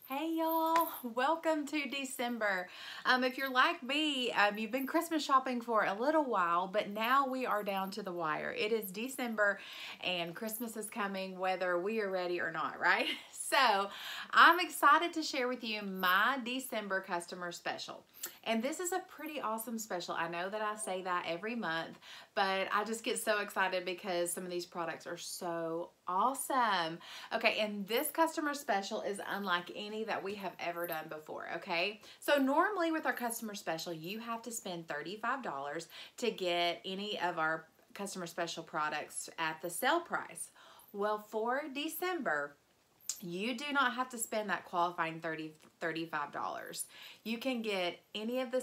Hey y'all, welcome to December. If you're like me, you've been Christmas shopping for a little while, but now we are down to the wire. It is December and Christmas is coming whether we are ready or not, right? So I'm excited to share with you my December customer special. And this is a pretty awesome special. I know that I say that every month, but I just get so excited because some of these products are so awesome. Okay, and this customer special is unlike any that we have ever done before, okay? So normally with our customer special, you have to spend $35 to get any of our customer special products at the sale price. Well, for December, you do not have to spend that qualifying $35. You can get any of the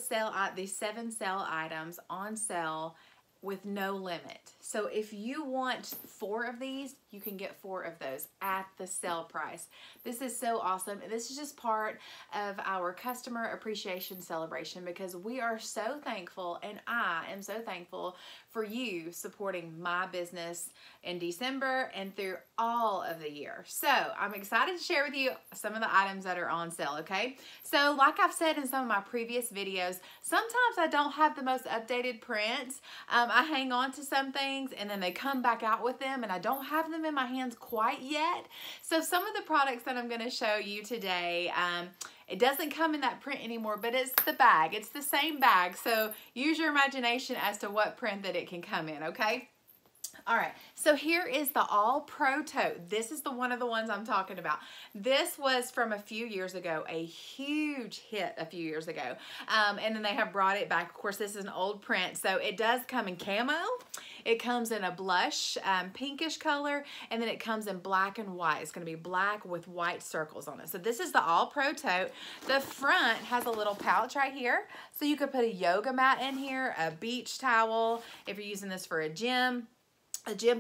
these 7 sale items on sale with no limit. So if you want 4 of these, you can get 4 of those at the sale price. This is so awesome. This is just part of our customer appreciation celebration because we are so thankful, and I am so thankful for you supporting my business in December and through all of the year. So I'm excited to share with you some of the items that are on sale, okay? So like I've said in some of my previous videos, sometimes I don't have the most updated prints. I hang on to some things and then they come back out with them and I don't have them in my hands quite yet. So some of the products that I'm going to show you today, it doesn't come in that print anymore, but it's the bag. It's the same bag. So use your imagination as to what print that it can come in, okay? All right, so here is the All Pro Tote. This is one of the ones I'm talking about. This was from a few years ago, a huge hit a few years ago. And then they have brought it back. Of course, this is an old print, so it does come in camo. It comes in a blush, pinkish color, and then it comes in black and white. It's gonna be black with white circles on it. So this is the All Pro Tote. The front has a little pouch right here. So you could put a yoga mat in here, a beach towel, if you're using this for a gym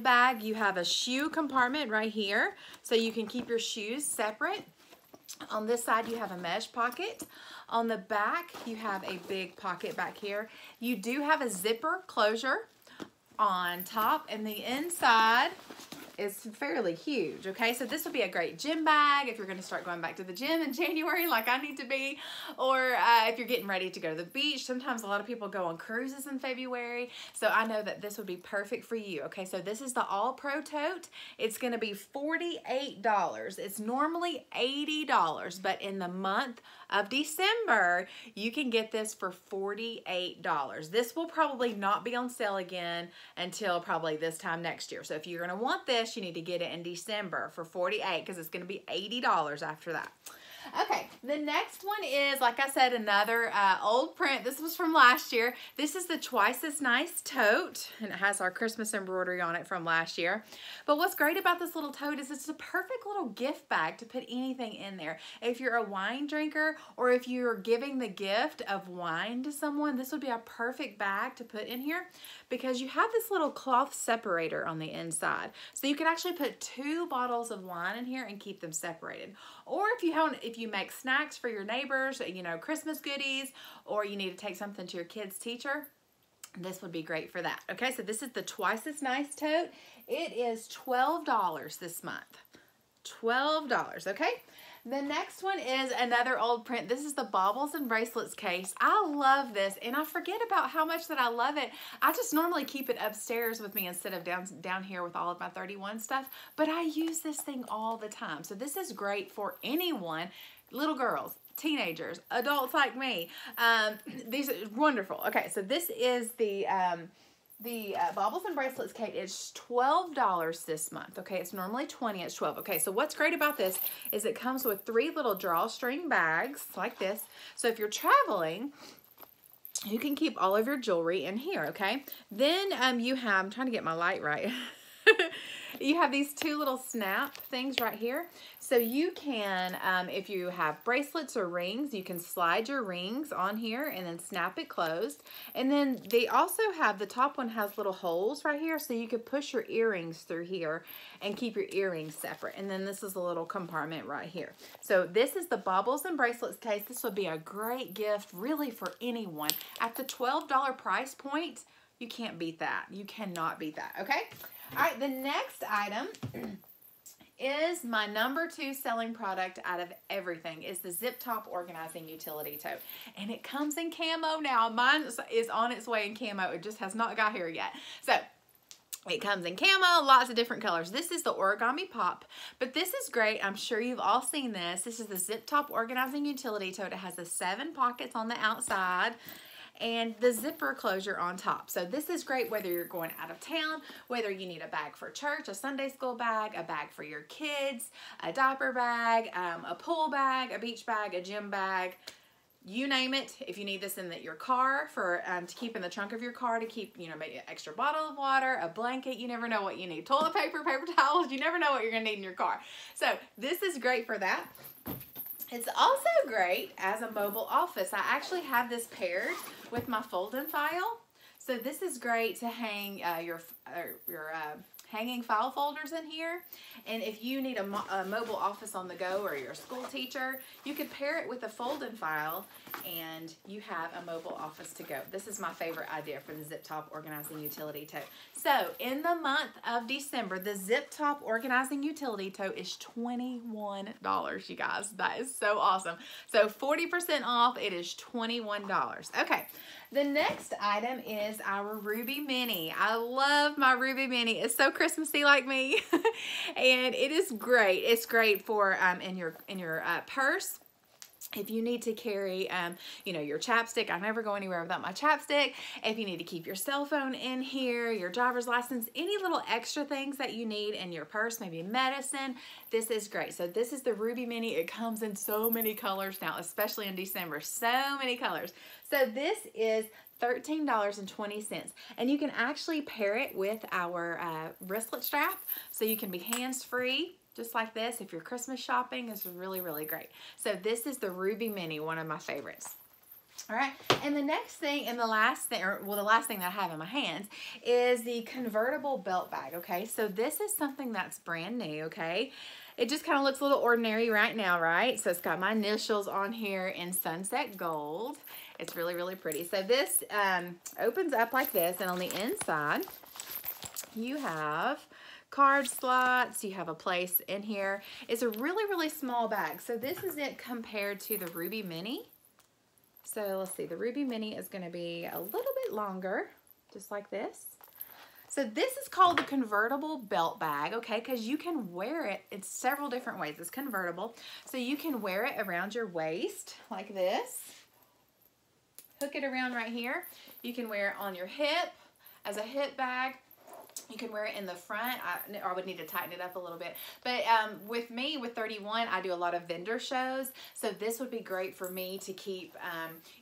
bag. You have a shoe compartment right here, so you can keep your shoes separate. On this side, you have a mesh pocket. On the back, you have a big pocket back here. You do have a zipper closure on top, and the inside is fairly huge, okay? So this would be a great gym bag if you're gonna start going back to the gym in January like I need to be, or if you're getting ready to go to the beach. Sometimes a lot of people go on cruises in February, so I know that this would be perfect for you, okay? So this is the All Pro Tote. It's gonna be $48. It's normally $80, but in the month of December, you can get this for $48. This will probably not be on sale again until probably this time next year. So if you're gonna want this, you need to get it in December for $48 because it's going to be $80 after that. Okay, the next one is, like I said, another old print. This was from last year. This is the Twice as Nice Tote, and it has our Christmas embroidery on it from last year. But what's great about this little tote is it's a perfect little gift bag to put anything in there. If you're a wine drinker or if you're giving the gift of wine to someone, this would be a perfect bag to put in here because you have this little cloth separator on the inside. So you can actually put 2 bottles of wine in here and keep them separated. Or if you make snacks for your neighbors, you know, Christmas goodies, or you need to take something to your kid's teacher, this would be great for that. Okay, so this is the Twice as Nice Tote. It is $12 this month. $12, okay? The next one is another old print. This is the Baubles and Bracelets case. I love this, and I forget about how much that I love it. I just normally keep it upstairs with me instead of down here with all of my 31 stuff, but I use this thing all the time. So this is great for anyone, little girls, teenagers, adults like me. These are wonderful. Okay, so this is the Baubles and Bracelets kit. Is $12 this month. Okay, it's normally $20, it's $12. Okay, so what's great about this is it comes with 3 little drawstring bags like this. So if you're traveling, you can keep all of your jewelry in here, okay? Then you have, I'm trying to get my light right. You have these 2 little snap things right here. So you can, if you have bracelets or rings, you can slide your rings on here and then snap it closed. And then they also have, the top one has little holes right here, so you could push your earrings through here and keep your earrings separate. And then this is a little compartment right here. So this is the Baubles and Bracelets case. This would be a great gift really for anyone. At the $12 price point, you can't beat that. You cannot beat that, okay? All right, the next item is my #2 selling product out of everything is the Zip Top Organizing Utility Tote. And it comes in camo now. Mine is on its way in camo. It just has not got here yet. So it comes in camo, lots of different colors. This is the Origami Pop, but this is great. I'm sure you've all seen this. This is the Zip Top Organizing Utility Tote. It has the 7 pockets on the outside and the zipper closure on top. So this is great whether you're going out of town, whether you need a bag for church, a Sunday school bag, a bag for your kids, a diaper bag, a pool bag, a beach bag, a gym bag, you name it. If you need this in your car for to keep in the trunk of your car to keep, you know, maybe an extra bottle of water, a blanket, you never know what you need. Toilet paper, paper towels, you never know what you're gonna need in your car. So this is great for that. It's also great as a mobile office. I actually have this paired with my fold-in file. So this is great to hang your hanging file folders in here. And if you need a mobile office on the go or you're a school teacher, you could pair it with a fold-in file and you have a mobile office to go. This is my favorite idea for the Zip Top Organizing Utility Tote. So in the month of December, the Zip Top Organizing Utility Tote is $21, you guys. That is so awesome. So 40% off, it is $21. Okay. The next item is our Rubie Mini. I love my Rubie Mini. It's so Christmassy like me. And it is great. It's great for in your purse. If you need to carry, you know, your chapstick, I never go anywhere without my chapstick. If you need to keep your cell phone in here, your driver's license, any little extra things that you need in your purse, maybe medicine, this is great. So this is the Rubie Mini. It comes in so many colors now, especially in December, so many colors. So this is $13.20, and you can actually pair it with our wristlet strap, so you can be hands-free. Just like this, if you're Christmas shopping, is really, really great. So this is the Rubie Mini, one of my favorites. All right, and the next thing, and the last thing, or well, the last thing that I have in my hands is the Convertible Belt Bag, okay? So this is something that's brand new, okay? It just kind of looks a little ordinary right now, right? So it's got my initials on here in sunset gold. It's really, really pretty. So this opens up like this, and on the inside, you have card slots, you have a place in here. It's a really, really small bag. So this is it compared to the Rubie Mini. So let's see, the Rubie Mini is going to be a little bit longer, just like this. So this is called the Convertible Belt Bag, okay, because you can wear it in several different ways. It's convertible, so you can wear it around your waist like this. Hook it around right here. You can wear it on your hip as a hip bag. You can wear it in the front. I would need to tighten it up a little bit. But with me, with 31, I do a lot of vendor shows. So this would be great for me to keep,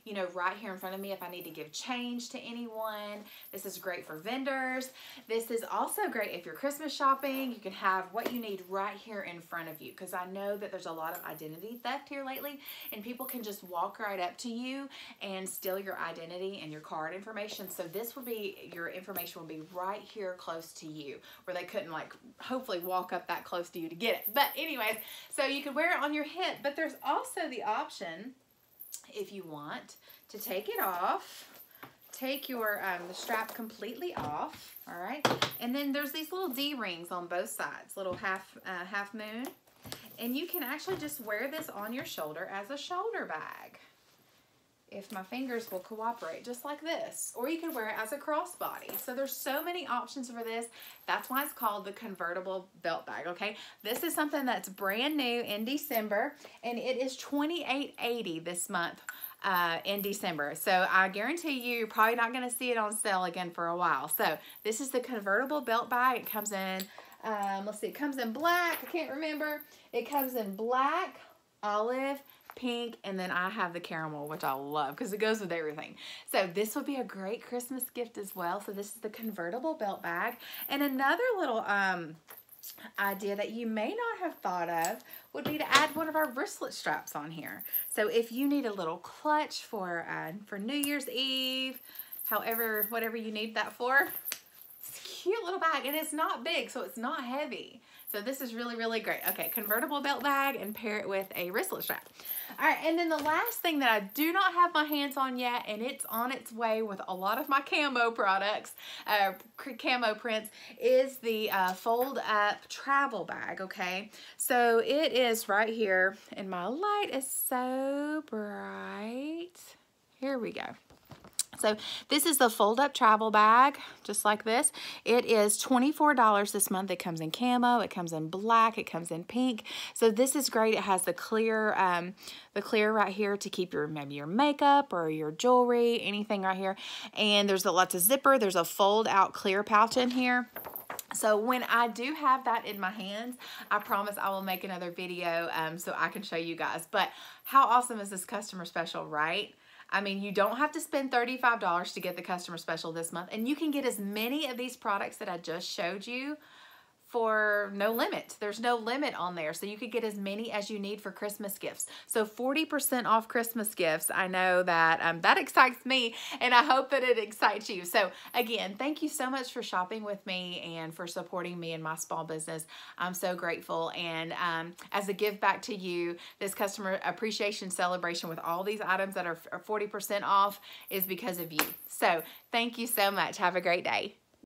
you know, right here in front of me if I need to give change to anyone. This is great for vendors. This is also great if you're Christmas shopping. You can have what you need right here in front of you, because I know that there's a lot of identity theft here lately, and people can just walk right up to you and steal your identity and your card information. So this would be, your information will be right here close to you, where they couldn't, like, hopefully walk up that close to you to get it. But anyways, so you could wear it on your hip, but there's also the option, if you want, to take it off, take your the strap completely off, all right? And then there's these little D-rings on both sides, little half moon, and you can actually just wear this on your shoulder as a shoulder bag, if my fingers will cooperate, just like this. Or you can wear it as a crossbody. So there's so many options for this. That's why it's called the Convertible Belt Bag, okay? This is something that's brand new in December, and it is $28.80 this month in December. So I guarantee you're probably not gonna see it on sale again for a while. So this is the Convertible Belt Bag. It comes in, let's see, it comes in black, I can't remember. It comes in black, olive, pink, and then I have the caramel, which I love because it goes with everything. So this would be a great Christmas gift as well. So this is the Convertible Belt Bag. And another little idea that you may not have thought of would be to add one of our wristlet straps on here. So if you need a little clutch for New Year's Eve, however, whatever you need that for, it's a cute little bag, and it's not big, so it's not heavy. So this is really, really great. Okay, convertible belt bag and pair it with a wristlet strap. All right, and then the last thing that I do not have my hands on yet, and it's on its way with a lot of my camo products, camo prints, is the fold up travel bag, okay? So it is right here, and my light is so bright. Here we go. So this is the fold-up travel bag, just like this. It is $24 this month. It comes in camo, it comes in black, it comes in pink. So this is great. It has the clear right here to keep maybe your makeup or your jewelry, anything right here. And there's lots of zipper. There's a fold-out clear pouch in here. So when I do have that in my hands, I promise I will make another video so I can show you guys. But how awesome is this customer special, right? I mean, you don't have to spend $35 to get the customer special this month, and you can get as many of these products that I just showed you for no limit. There's no limit on there, so you could get as many as you need for Christmas gifts. So 40% off Christmas gifts. I know that that excites me, and I hope that it excites you. So again, thank you so much for shopping with me and for supporting me in my small business. I'm so grateful, and as a give back to you, this customer appreciation celebration with all these items that are 40% off is because of you. So thank you so much. Have a great day.